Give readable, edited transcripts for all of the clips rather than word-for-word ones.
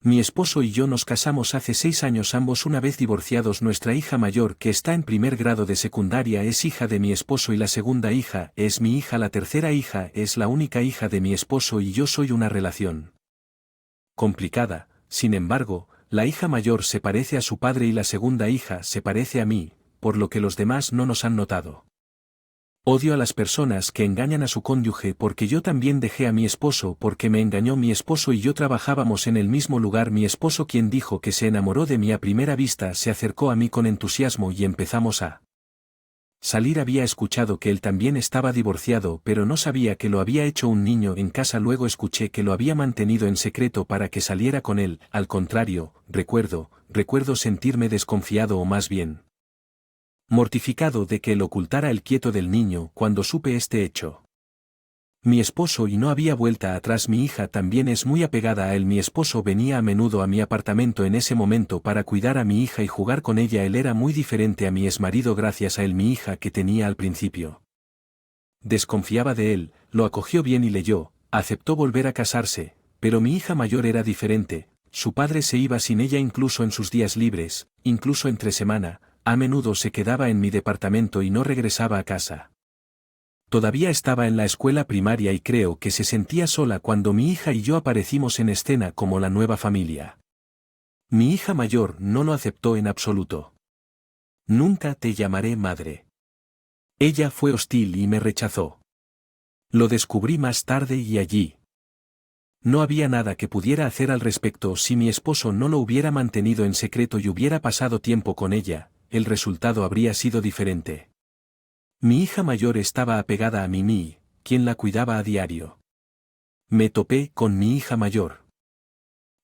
Mi esposo y yo nos casamos hace 6 años, ambos una vez divorciados. Nuestra hija mayor, que está en primer grado de secundaria, es hija de mi esposo y la segunda hija es mi hija. La tercera hija es la única hija de mi esposo y yo. Soy una relación complicada. Sin embargo, la hija mayor se parece a su padre y la segunda hija se parece a mí, por lo que los demás no nos han notado. Odio a las personas que engañan a su cónyuge, porque yo también dejé a mi esposo porque me engañó. Mi esposo y yo trabajábamos en el mismo lugar. Mi esposo, quien dijo que se enamoró de mí a primera vista, se acercó a mí con entusiasmo y empezamos a salir. Había escuchado que él también estaba divorciado, pero no sabía que lo había hecho un niño en casa. Luego escuché que lo había mantenido en secreto para que saliera con él. Al contrario, recuerdo sentirme desconfiado, o más bien mortificado, de que él ocultara el quieto del niño cuando supe este hecho. Mi esposo, y no había vuelta atrás. Mi hija también es muy apegada a él. Mi esposo venía a menudo a mi apartamento en ese momento para cuidar a mi hija y jugar con ella. Él era muy diferente a mi exmarido. Gracias a él, mi hija, que tenía al principio desconfiaba de él, lo acogió bien y aceptó volver a casarse, pero mi hija mayor era diferente. Su padre se iba sin ella incluso en sus días libres, incluso entre semana. A menudo se quedaba en mi departamento y no regresaba a casa. Todavía estaba en la escuela primaria y creo que se sentía sola cuando mi hija y yo aparecimos en escena como la nueva familia. Mi hija mayor no lo aceptó en absoluto. Nunca te llamaré madre. Ella fue hostil y me rechazó. Lo descubrí más tarde y allí no había nada que pudiera hacer al respecto. Si mi esposo no lo hubiera mantenido en secreto y hubiera pasado tiempo con ella, el resultado habría sido diferente. Mi hija mayor estaba apegada a Mimi, quien la cuidaba a diario. Me topé con mi hija mayor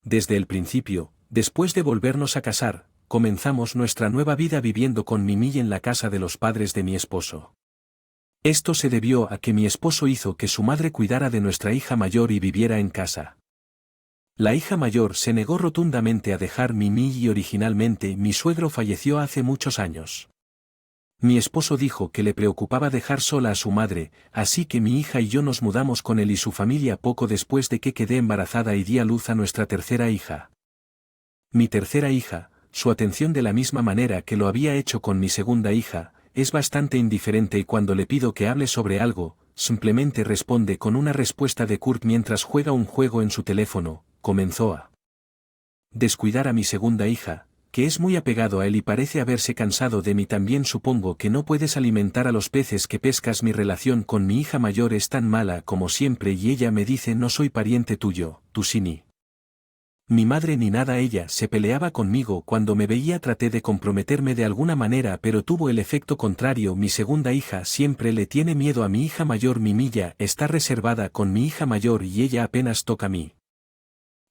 desde el principio. Después de volvernos a casar, comenzamos nuestra nueva vida viviendo con Mimi en la casa de los padres de mi esposo. Esto se debió a que mi esposo hizo que su madre cuidara de nuestra hija mayor y viviera en casa. La hija mayor se negó rotundamente a dejar Mimi y originalmente mi suegro falleció hace muchos años. Mi esposo dijo que le preocupaba dejar sola a su madre, así que mi hija y yo nos mudamos con él y su familia poco después de que quedé embarazada y di a luz a nuestra tercera hija. Mi tercera hija, su atención, de la misma manera que lo había hecho con mi segunda hija, es bastante indiferente y cuando le pido que hable sobre algo, simplemente responde con una respuesta de Kurt mientras juega un juego en su teléfono. Comenzó a descuidar a mi segunda hija, que es muy apegado a él y parece haberse cansado de mí también. Supongo que no puedes alimentar a los peces que pescas. Mi relación con mi hija mayor es tan mala como siempre y ella me dice: no soy pariente tuyo, tú sí, ni mi madre ni nada. Ella se peleaba conmigo cuando me veía. Traté de comprometerme de alguna manera, pero tuvo el efecto contrario. Mi segunda hija siempre le tiene miedo a mi hija mayor. Mi Milla está reservada con mi hija mayor y ella apenas toca a mí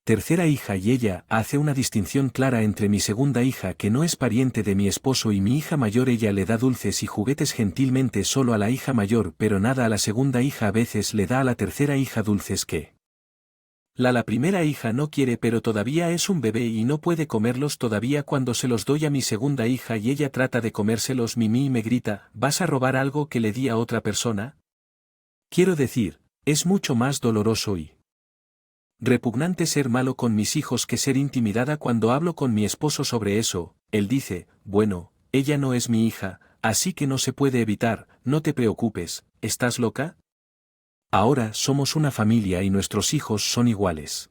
tercera hija y ella hace una distinción clara entre mi segunda hija, que no es pariente de mi esposo, y mi hija mayor. Ella le da dulces y juguetes gentilmente solo a la hija mayor, pero nada a la segunda hija. A veces le da a la tercera hija dulces que la primera hija no quiere, pero todavía es un bebé y no puede comerlos todavía. Cuando se los doy a mi segunda hija y ella trata de comérselos, Mimi me grita: ¿vas a robar algo que le di a otra persona? Quiero decir, es mucho más doloroso y repugnante ser malo con mis hijos que ser intimidada. Cuando hablo con mi esposo sobre eso, él dice: bueno, ella no es mi hija, así que no se puede evitar. No te preocupes, ¿estás loca? Ahora somos una familia y nuestros hijos son iguales.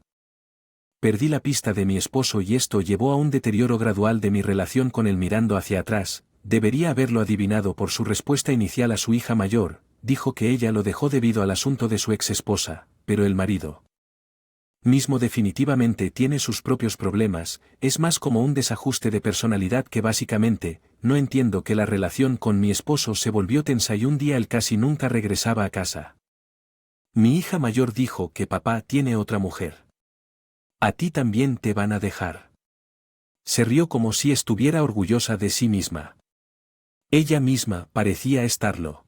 Perdí la pista de mi esposo y esto llevó a un deterioro gradual de mi relación con él. Mirando hacia atrás, debería haberlo adivinado por su respuesta inicial a su hija mayor. Dijo que ella lo dejó debido al asunto de su ex esposa, pero el marido mismo definitivamente tiene sus propios problemas. Es más como un desajuste de personalidad que básicamente. No entiendo que la relación con mi esposo se volvió tensa y un día él casi nunca regresaba a casa. Mi hija mayor dijo que papá tiene otra mujer. A ti también te van a dejar. Se rió como si estuviera orgullosa de sí misma. Ella misma parecía estarlo.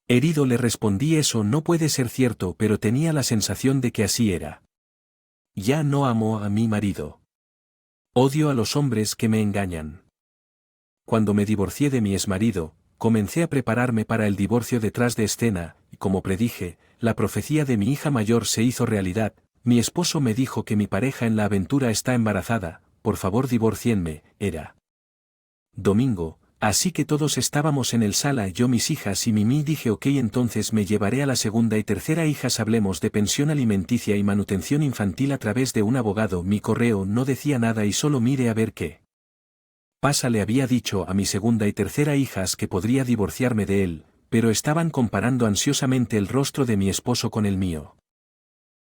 Herido le respondí: eso no puede ser cierto, pero tenía la sensación de que así era. Ya no amo a mi marido. Odio a los hombres que me engañan. Cuando me divorcié de mi exmarido, comencé a prepararme para el divorcio detrás de escena, y como predije, la profecía de mi hija mayor se hizo realidad. mi esposo me dijo que mi pareja en la aventura está embarazada, por favor divorcienme, era domingo, así que todos estábamos en el sala, yo, mis hijas y Mimi. Dije ok, entonces me llevaré a la segunda y tercera hijas. Hablemos de pensión alimenticia y manutención infantil a través de un abogado. Mi correo no decía nada y solo miré a ver qué pasa. Le había dicho a mi segunda y tercera hijas que podría divorciarme de él, pero estaban comparando ansiosamente el rostro de mi esposo con el mío.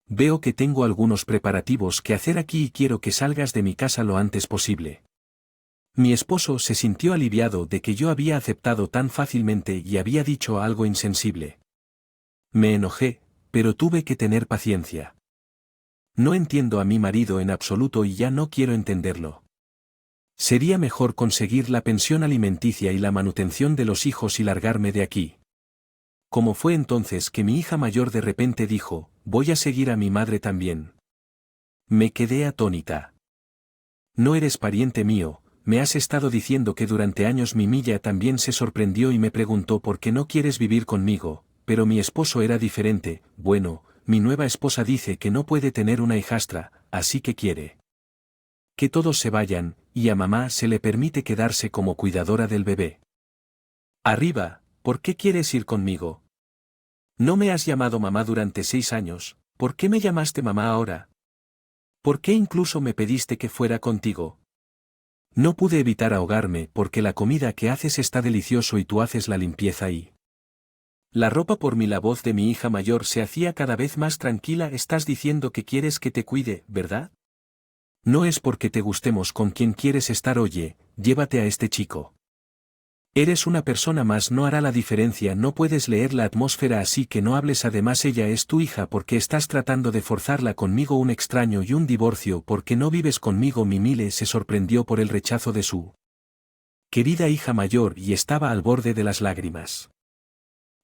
Veo que tengo algunos preparativos que hacer aquí y quiero que salgas de mi casa lo antes posible. Mi esposo se sintió aliviado de que yo había aceptado tan fácilmente y había dicho algo insensible. Me enojé, pero tuve que tener paciencia. No entiendo a mi marido en absoluto y ya no quiero entenderlo. Sería mejor conseguir la pensión alimenticia y la manutención de los hijos y largarme de aquí. ¿Cómo fue entonces que mi hija mayor de repente dijo, voy a seguir a mi madre también? Me quedé atónita. No eres pariente mío. Me has estado diciendo que durante años. Mi Milla también se sorprendió y me preguntó por qué no quieres vivir conmigo, pero mi esposo era diferente. Bueno, mi nueva esposa dice que no puede tener una hijastra, así que quiere que todos se vayan, y a mamá se le permite quedarse como cuidadora del bebé. Arriba, ¿por qué quieres ir conmigo? No me has llamado mamá durante 6 años, ¿por qué me llamaste mamá ahora? ¿Por qué incluso me pediste que fuera contigo? No pude evitar ahogarme porque la comida que haces está delicioso y tú haces la limpieza y la ropa por mí. La voz de mi hija mayor se hacía cada vez más tranquila. Estás diciendo que quieres que te cuide, ¿verdad? No es porque te gustemos con quien quieres estar. Oye, llévate a este chico. Eres una persona más, no hará la diferencia. No puedes leer la atmósfera, así que no hables. Además ella es tu hija. ¿Porque estás tratando de forzarla conmigo? Un extraño y un divorcio. ¿Por qué no vives conmigo? Mimile se sorprendió por el rechazo de su querida hija mayor y estaba al borde de las lágrimas.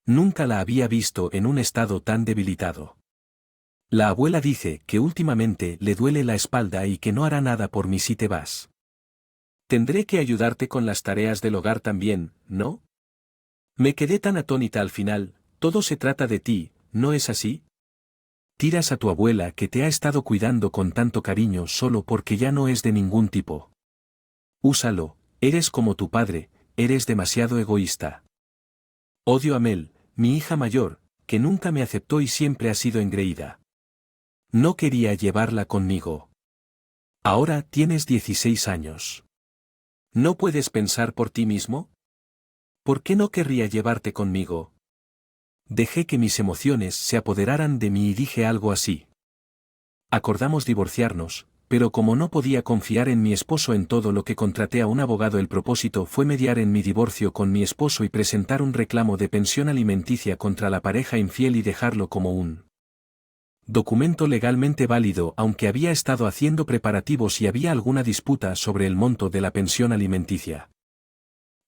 Nunca la había visto en un estado tan debilitado. La abuela dice que últimamente le duele la espalda y que no hará nada por mí si te vas. Tendré que ayudarte con las tareas del hogar también, ¿no? Me quedé tan atónita al final. Todo se trata de ti, ¿no es así? Tiras a tu abuela que te ha estado cuidando con tanto cariño solo porque ya no es de ningún tipo. Úsalo, eres como tu padre, eres demasiado egoísta. Odio a Mel, mi hija mayor, que nunca me aceptó y siempre ha sido engreída. No quería llevarla conmigo. Ahora tienes 16 años. ¿No puedes pensar por ti mismo? ¿Por qué no querría llevarte conmigo? Dejé que mis emociones se apoderaran de mí y dije algo así. Acordamos divorciarnos, pero como no podía confiar en mi esposo en todo lo que contraté a un abogado. El propósito fue mediar en mi divorcio con mi esposo y presentar un reclamo de pensión alimenticia contra la pareja infiel y dejarlo como un documento legalmente válido. Aunque había estado haciendo preparativos y había alguna disputa sobre el monto de la pensión alimenticia.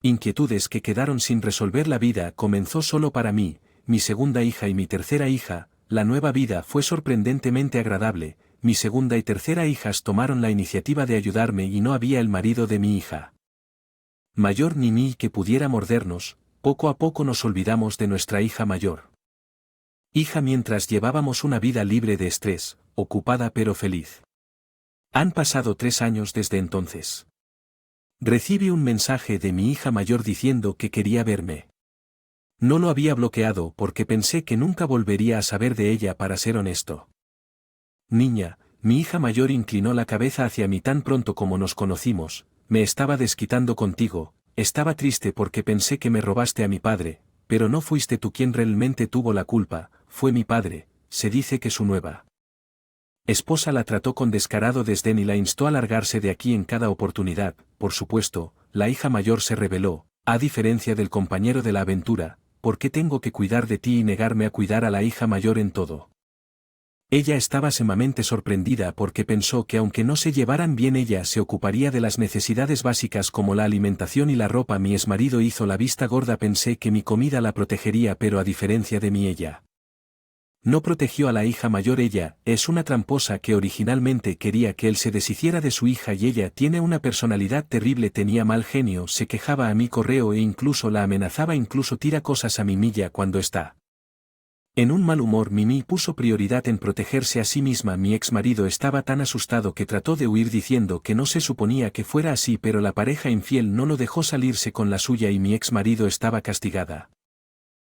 Inquietudes que quedaron sin resolver. La vida comenzó solo para mí, mi segunda hija y mi tercera hija. La nueva vida fue sorprendentemente agradable. Mi segunda y tercera hijas tomaron la iniciativa de ayudarme y no había el marido de mi hija mayor ni mí que pudiera mordernos. Poco a poco nos olvidamos de nuestra hija mayor. Hija, mientras llevábamos una vida libre de estrés, ocupada pero feliz. Han pasado 3 años desde entonces. Recibí un mensaje de mi hija mayor diciendo que quería verme. No lo había bloqueado porque pensé que nunca volvería a saber de ella, para ser honesto. Niña, mi hija mayor inclinó la cabeza hacia mí. Tan pronto como nos conocimos, me estaba desquitando contigo. Estaba triste porque pensé que me robaste a mi padre, pero no fuiste tú quien realmente tuvo la culpa, fue mi padre. Se dice que su nueva esposa la trató con descarado desdén y la instó a largarse de aquí en cada oportunidad. Por supuesto, la hija mayor se rebeló. A diferencia del compañero de la aventura, ¿por qué tengo que cuidar de ti y negarme a cuidar a la hija mayor en todo? Ella estaba sumamente sorprendida porque pensó que aunque no se llevaran bien ella se ocuparía de las necesidades básicas como la alimentación y la ropa. Mi exmarido hizo la vista gorda. Pensé que mi comida la protegería, pero a diferencia de mí ella no protegió a la hija mayor. Ella es una tramposa que originalmente quería que él se deshiciera de su hija y ella tiene una personalidad terrible. Tenía mal genio, se quejaba a mi correo e incluso la amenazaba. Incluso tira cosas a mi Milla cuando está En un mal humor Mimi puso prioridad en protegerse a sí misma. Mi ex marido estaba tan asustado que trató de huir diciendo que no se suponía que fuera así, pero la pareja infiel no lo dejó salirse con la suya y mi ex marido estaba castigada.